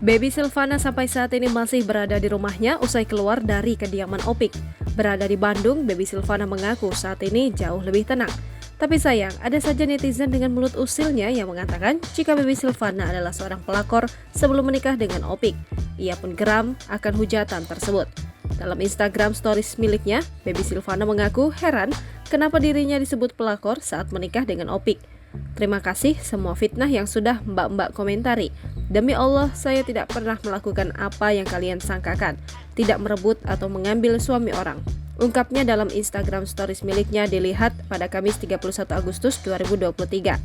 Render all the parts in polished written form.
Baby Silvana sampai saat ini masih berada di rumahnya usai keluar dari kediaman Opik. Berada di Bandung, Baby Silvana mengaku saat ini jauh lebih tenang. Tapi sayang, ada saja netizen dengan mulut usilnya yang mengatakan jika Baby Silvana adalah seorang pelakor sebelum menikah dengan Opik. Ia pun geram akan hujatan tersebut. Dalam Instagram stories miliknya, Baby Silvana mengaku heran kenapa dirinya disebut pelakor saat menikah dengan Opik. Terima kasih semua fitnah yang sudah mbak-mbak komentari. Demi Allah, saya tidak pernah melakukan apa yang kalian sangkakan. Tidak merebut atau mengambil suami orang. Ungkapnya dalam Instagram stories miliknya dilihat pada Kamis 31 Agustus 2023.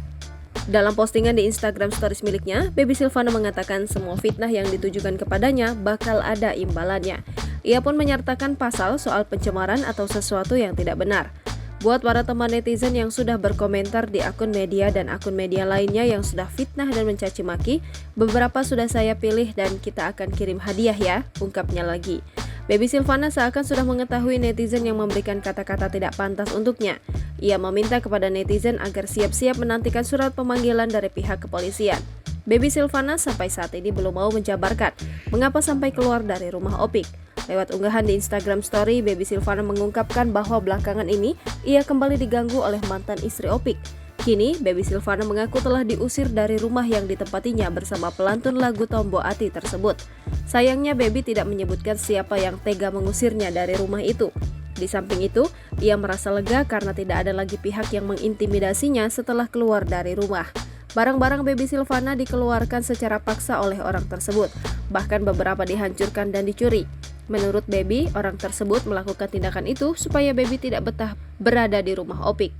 Dalam postingan di Instagram stories miliknya, Baby Silvana mengatakan semua fitnah yang ditujukan kepadanya bakal ada imbalannya. Ia pun menyertakan pasal soal pencemaran atau sesuatu yang tidak benar. Buat para teman netizen yang sudah berkomentar di akun media dan akun media lainnya yang sudah fitnah dan mencaci maki, beberapa sudah saya pilih dan kita akan kirim hadiah ya, ungkapnya lagi. Baby Silvana seakan sudah mengetahui netizen yang memberikan kata-kata tidak pantas untuknya. Ia meminta kepada netizen agar siap-siap menantikan surat pemanggilan dari pihak kepolisian. Baby Silvana sampai saat ini belum mau menjabarkan mengapa sampai keluar dari rumah Opik. Lewat unggahan di Instagram Story, Baby Silvana mengungkapkan bahwa belakangan ini ia kembali diganggu oleh mantan istri Opik. Kini, Baby Silvana mengaku telah diusir dari rumah yang ditempatinya bersama pelantun lagu Tombo Ati tersebut. Sayangnya, Baby tidak menyebutkan siapa yang tega mengusirnya dari rumah itu. Di samping itu, ia merasa lega karena tidak ada lagi pihak yang mengintimidasinya setelah keluar dari rumah. Barang-barang Baby Silvana dikeluarkan secara paksa oleh orang tersebut, bahkan beberapa dihancurkan dan dicuri. Menurut Baby, orang tersebut melakukan tindakan itu supaya Baby tidak betah berada di rumah Opik.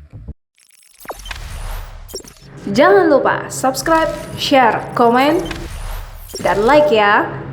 Jangan lupa subscribe, share, komen, dan like ya!